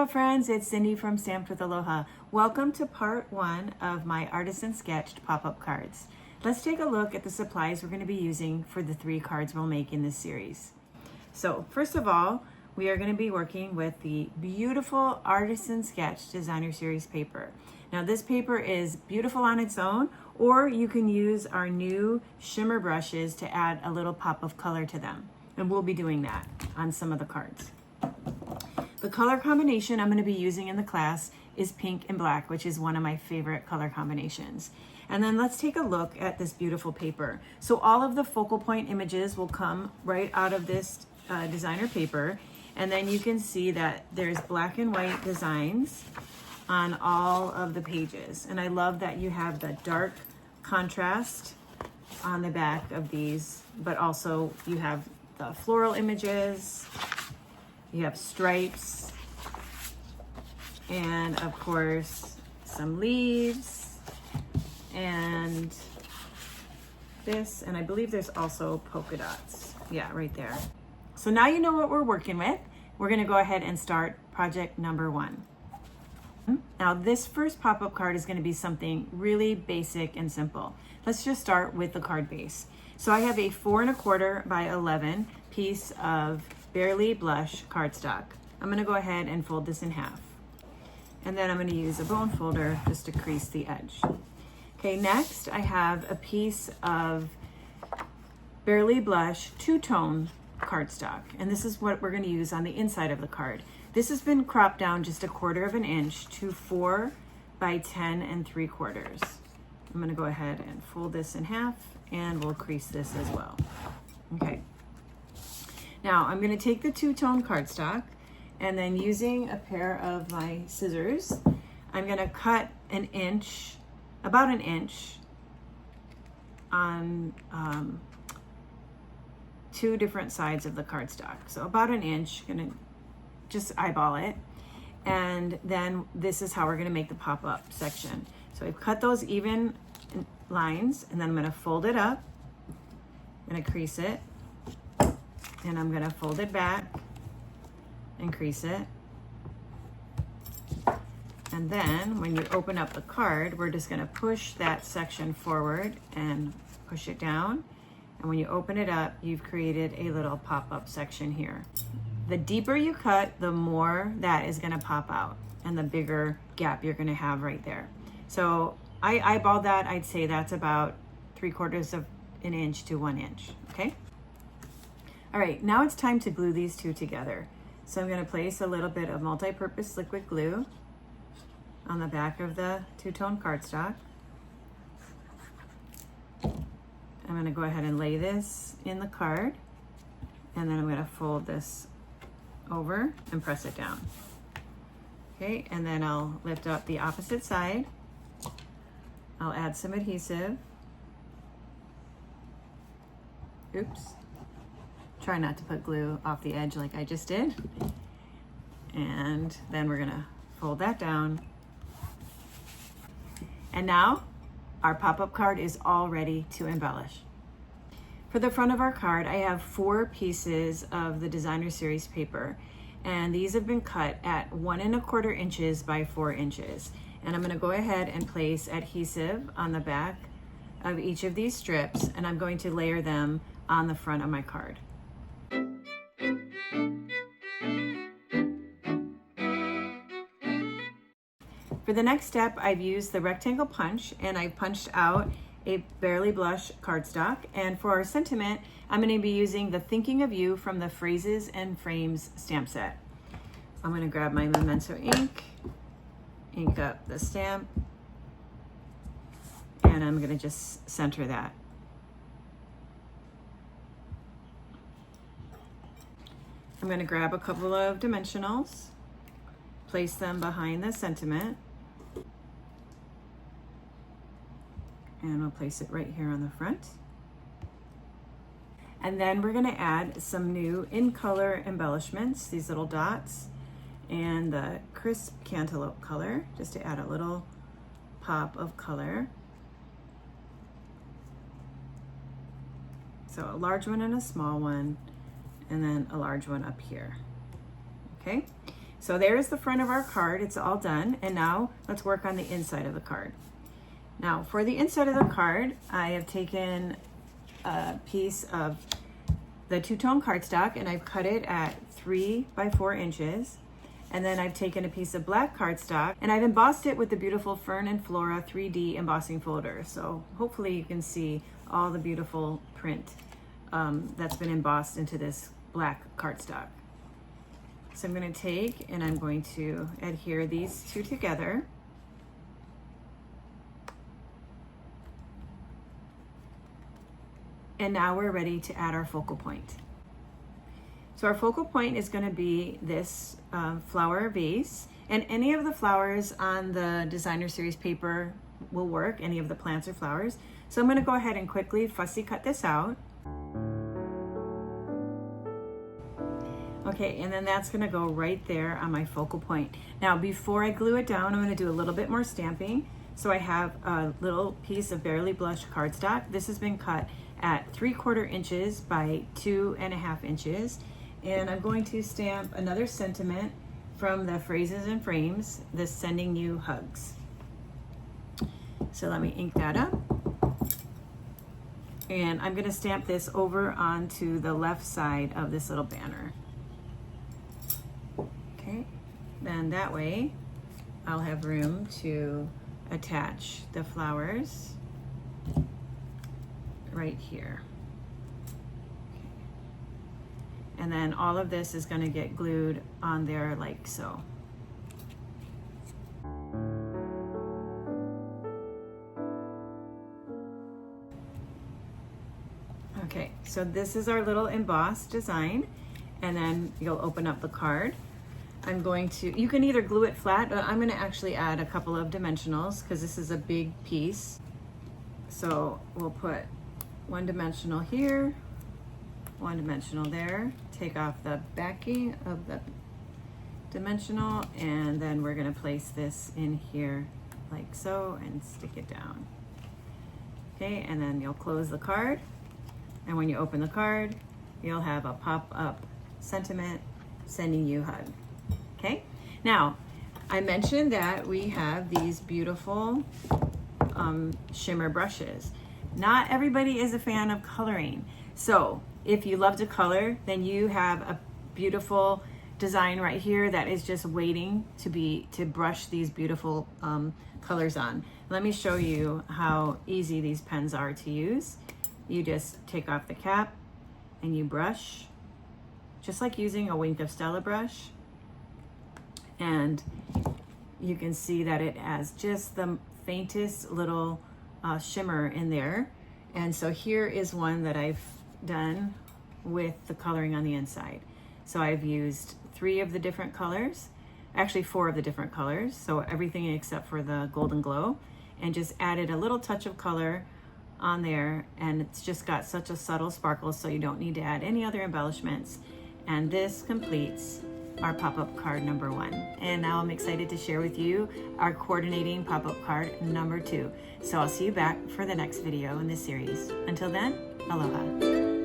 Hello friends, it's Cindy from Stamped with Aloha. Welcome to part one of my Artisan sketched pop-up cards. Let's take a look at the supplies we're going to be using for the 3 cards we'll make in this series. So first of all, we are going to be working with the beautiful Artisan Sketch Designer Series paper. Now this paper is beautiful on its own, or you can use our new shimmer brushes to add a little pop of color to them. And we'll be doing that on some of the cards. The color combination I'm going to be using in the class is pink and black, which is one of my favorite color combinations. And then let's take a look at this beautiful paper. So all of the focal point images will come right out of this designer paper. And then you can see that there's black and white designs on all of the pages. And I love that you have the dark contrast on the back of these, but also you have the floral images. You have stripes, and of course some leaves, and this, and I believe there's also polka dots. Yeah, right there. So now you know what we're working with. We're going to go ahead and start project number 1. Now this first pop-up card is going to be something really basic and simple. Let's just start with the card base. So I have a 4 1/4 by 11 piece of Barely Blush cardstock. I'm going to go ahead and fold this in half. And then I'm going to use a bone folder just to crease the edge. Okay, next I have a piece of Barely Blush two-tone cardstock. And this is what we're going to use on the inside of the card. This has been cropped down just 1/4 inch to 4 by 10 3/4. I'm going to go ahead and fold this in half, and we'll crease this as well. Okay. Now I'm going to take the two-tone cardstock, and then using a pair of my scissors, I'm going to cut about an inch on 2 different sides of the cardstock. So about an inch, going to just eyeball it. And then this is how we're going to make the pop-up section. So I've cut those even lines, and then I'm going to fold it up. I'm going to crease it. And I'm going to fold it back and crease it. And then when you open up the card, we're just going to push that section forward and push it down. And when you open it up, you've created a little pop-up section here. The deeper you cut, the more that is going to pop out, and the bigger gap you're going to have right there. So I eyeballed that. I'd say that's about 3/4 inch to 1 inch. Okay. All right, now it's time to glue these two together. So I'm going to place a little bit of multi-purpose liquid glue on the back of the two-tone cardstock. I'm going to go ahead and lay this in the card, and then I'm going to fold this over and press it down. Okay, and then I'll lift up the opposite side. I'll add some adhesive. Oops. Try not to put glue off the edge like I just did. And then we're gonna fold that down. And now our pop-up card is all ready to embellish. For the front of our card, I have 4 pieces of the Designer Series paper. And these have been cut at 1 1/4 inches by 4 inches. And I'm gonna go ahead and place adhesive on the back of each of these strips, and I'm going to layer them on the front of my card. For the next step, I've used the rectangle punch, and I've punched out a Barely Blush cardstock. And for our sentiment, I'm going to be using the Thinking of You from the Phrases and Frames stamp set. I'm going to grab my Memento ink up the stamp, and I'm going to just center that. I'm going to grab a couple of dimensionals, place them behind the sentiment, and we'll place it right here on the front. And then we're going to add some new in color embellishments, these little dots, and the crisp cantaloupe color, just to add a little pop of color. So a large one and a small one, and then a large one up here. Okay, So there's the front of our card. It's all done. And now let's work on the inside of the card. Now for the inside of the card, I have taken a piece of the two-tone cardstock and I've cut it at 3 by 4 inches. And then I've taken a piece of black cardstock and I've embossed it with the beautiful Fern and Flora 3D embossing folder. So hopefully you can see all the beautiful print that's been embossed into this black cardstock. So I'm going to take and I'm going to adhere these two together. And now we're ready to add our focal point. So our focal point is going to be this flower vase, and any of the flowers on the designer series paper will work, any of the plants or flowers. So I'm going to go ahead and quickly fussy cut this out. Okay, and then that's going to go right there on my focal point. Now before I glue it down, I'm going to do a little bit more stamping. So I have a little piece of barely blushed cardstock. This has been cut at 3/4 inches by 2.5 inches. And I'm going to stamp another sentiment from the Phrases and Frames, this Sending You Hugs. So let me ink that up. And I'm going to stamp this over onto the left side of this little banner. Okay, then that way I'll have room to attach the flowers right here. And then all of this is going to get glued on there like so. Okay, so this is our little embossed design, and then you'll open up the card. I'm going to, you can either glue it flat, but I'm going to actually add a couple of dimensionals because this is a big piece. So we'll put one dimensional here, one dimensional there, take off the backing of the dimensional, and then we're going to place this in here like so and stick it down. Okay, and then you'll close the card, and when you open the card you'll have a pop-up sentiment, Sending You Hug. Okay, now I mentioned that we have these beautiful shimmer brushes. Not everybody is a fan of coloring, so if you love to color, then you have a beautiful design right here that is just waiting to brush these beautiful colors on. Let me show you how easy these pens are to use. You just take off the cap and you brush, just like using a Wink of Stella brush. And you can see that it has just the faintest little shimmer in there. And so here is one that I've done with the coloring on the inside. So I've used 3 of the different colors, actually 4 of the different colors, so everything except for the Golden Glow, and just added a little touch of color on there, and it's just got such a subtle sparkle, so you don't need to add any other embellishments. And this completes our pop-up card number 1. And now I'm excited to share with you our coordinating pop-up card number 2. So I'll see you back for the next video in this series. Until then, aloha.